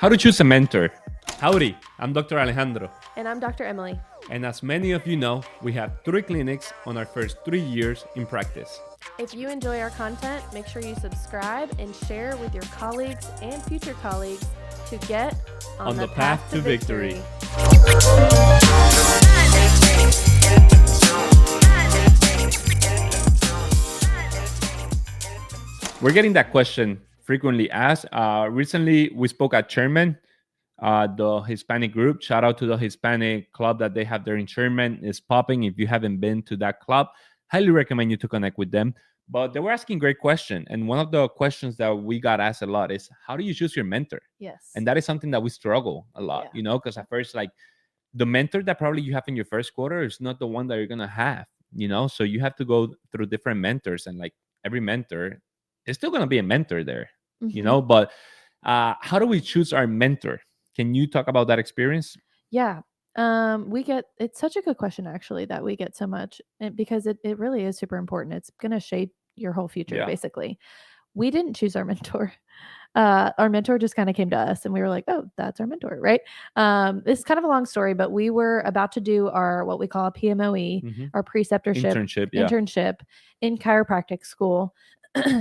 How to choose a mentor. Howdy, I'm Dr. Alejandro. And I'm Dr. Emily. And as many of you know, we have 3 clinics on our first 3 years in practice. If you enjoy our content, make sure you subscribe and share with your colleagues and future colleagues to get on the path to victory. We're getting that question frequently asked. Recently, we spoke at Sherman, the Hispanic group. Shout out to the Hispanic club that they have there in Sherman. It's popping. If you haven't been to that club, highly recommend you to connect with them. But they were asking great question. And one of the questions that we got asked a lot is, how do you choose your mentor? Yes. And that is something that we struggle a lot, because at first, like, the mentor that probably you have in your first quarter is not the one that you're going to have, So you have to go through different mentors, and like every mentor is still going to be a mentor there, But how do we choose our mentor? Can you talk about that experience? Yeah. It's such a good question, actually, that we get so much because it really is super important. It's going to shape your whole future, basically. We didn't choose our mentor. Our mentor just kind of came to us and we were like, oh, that's our mentor, right? It's kind of a long story, but we were about to do our, what we call a PMOE, our preceptorship internship in chiropractic school.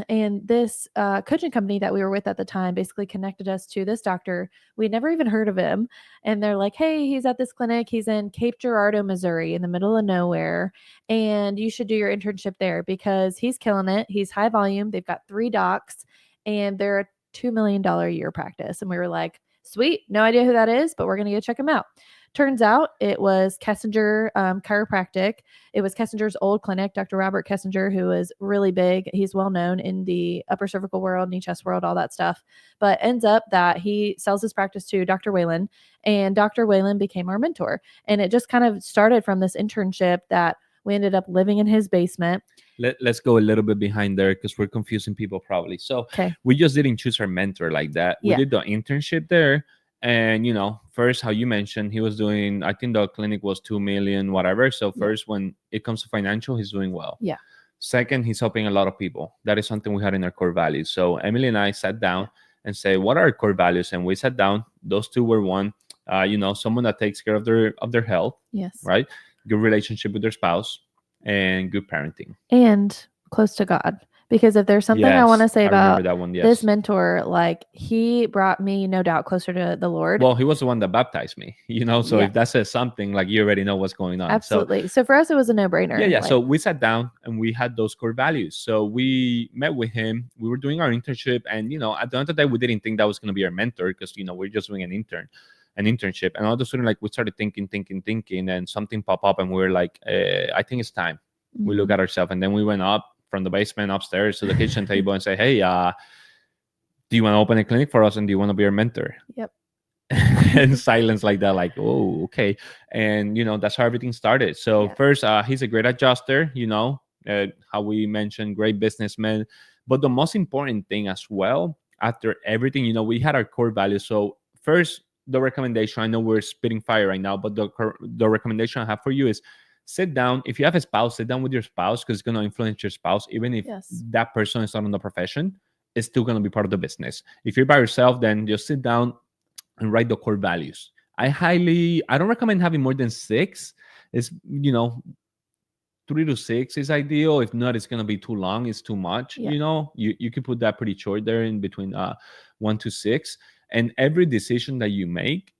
And this coaching company that we were with at the time basically connected us to this doctor. We'd never even heard of him. And they're like, hey, he's at this clinic. He's in Cape Girardeau, Missouri, in the middle of nowhere. And you should do your internship there because he's killing it. He's high volume. They've got 3 docs and they're a $2 million a year practice. And we were like, sweet, no idea who that is, but we're going to go check him out. Turns out it was Kessinger Chiropractic. It was Kessinger's old clinic, Dr. Robert Kessinger, who is really big. He's well known in the upper cervical world, knee chest world, all that stuff. But ends up that he sells his practice to Dr. Whalen, and Dr. Whalen became our mentor. And it just kind of started from this internship that we ended up living in his basement. Let's go a little bit behind there because we're confusing people probably. So we just didn't choose our mentor like that. We did the internship there. And, first, how you mentioned, he was doing, I think the clinic was 2 million, whatever. So first, when it comes to financial, he's doing well. Yeah. Second, he's helping a lot of people. That is something we had in our core values. So Emily and I sat down and say, what are our core values? And we sat down. Those two were one, someone that takes care of their health. Yes. Right. Good relationship with their spouse and good parenting. And close to God. Because if there's something I want to say about this mentor, like he brought me, no doubt, closer to the Lord. Well, he was the one that baptized me, so if that says something, like you already know what's going on. Absolutely. So for us, it was a no-brainer. Yeah. So we sat down and we had those core values. So we met with him. We were doing our internship. And, at the end of the day, we didn't think that was going to be our mentor because, we're just doing an internship. And all of a sudden, like we started thinking, and something popped up and we were like, I think it's time. We look at ourselves. And then we went up from the basement upstairs to the kitchen table and say, hey, do you want to open a clinic for us? And do you want to be our mentor? Yep. And silence like that, like, oh, okay. And, that's how everything started. So first, he's a great adjuster, how we mentioned, great businessman. But the most important thing as well, after everything, we had our core values. So first, the recommendation, I know we're spitting fire right now, but the recommendation I have for you is sit down. If you have a spouse, sit down with your spouse because it's going to influence your spouse. Even if that person is not in the profession, it's still going to be part of the business. If you're by yourself, then just sit down and write the core values. I don't recommend having more than 6. It's, 3 to 6 is ideal. If not, it's going to be too long. It's too much. You can put that pretty short there in between 1 to 6. And every decision that you make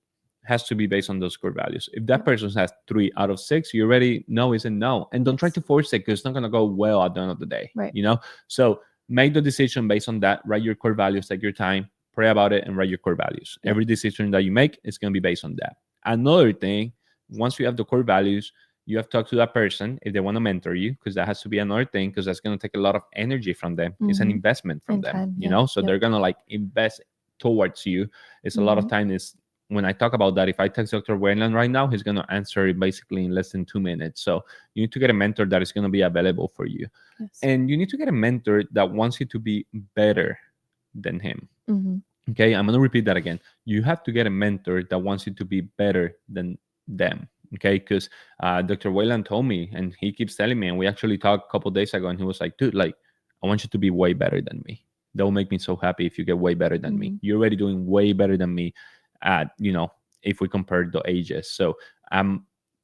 has to be based on those core values. If that person has 3 out of 6, you already know it's a no. And don't try to force it because it's not going to go well at the end of the day. Right. So make the decision based on that. Write your core values, take your time, pray about it, and write your core values. Every decision that you make is going to be based on that. Another thing, once you have the core values, you have to talk to that person if they want to mentor you, because that has to be another thing, because that's going to take a lot of energy from them. It's an investment from them, so they're going to like invest towards you. It's a lot of time. Is when I talk about that, if I text Dr. Wayland right now, he's going to answer it basically in less than 2 minutes. So you need to get a mentor that is going to be available for you. And you need to get a mentor that wants you to be better than him. Okay, I'm going to repeat that again. You have to get a mentor that wants you to be better than them. Okay, because Dr. Wayland told me, and he keeps telling me, and we actually talked a couple of days ago, and he was like, dude, like, I want you to be way better than me. that will make me so happy if you get way better than me. You're already doing way better than me at, if we compare the ages. So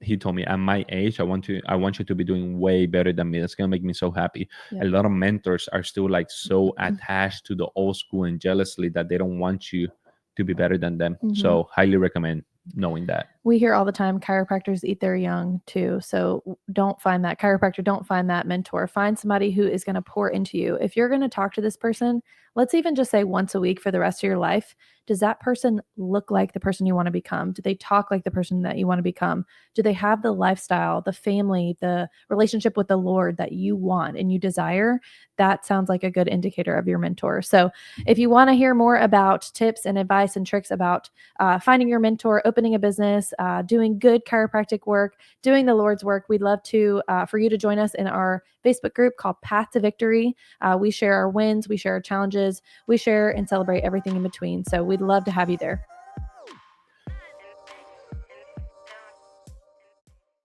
he told me, at my age, I want you to be doing way better than me. That's gonna make me so happy. A lot of mentors are still like so attached to the old school and jealously that they don't want you to be better than them. So highly recommend knowing that. We hear all the time, chiropractors eat their young too. So don't find that chiropractor, don't find that mentor. Find somebody who is going to pour into you. If you're going to talk to this person, let's even just say once a week for the rest of your life, does that person look like the person you want to become? Do they talk like the person that you want to become? Do they have the lifestyle, the family, the relationship with the Lord that you want and you desire? That sounds like a good indicator of your mentor. So if you want to hear more about tips and advice and tricks about finding your mentor, opening a business, doing good chiropractic work, doing the Lord's work, we'd love to for you to join us in our Facebook group called Path to Victory. We share our wins, we share our challenges, we share and celebrate everything in between. So we'd love to have you there.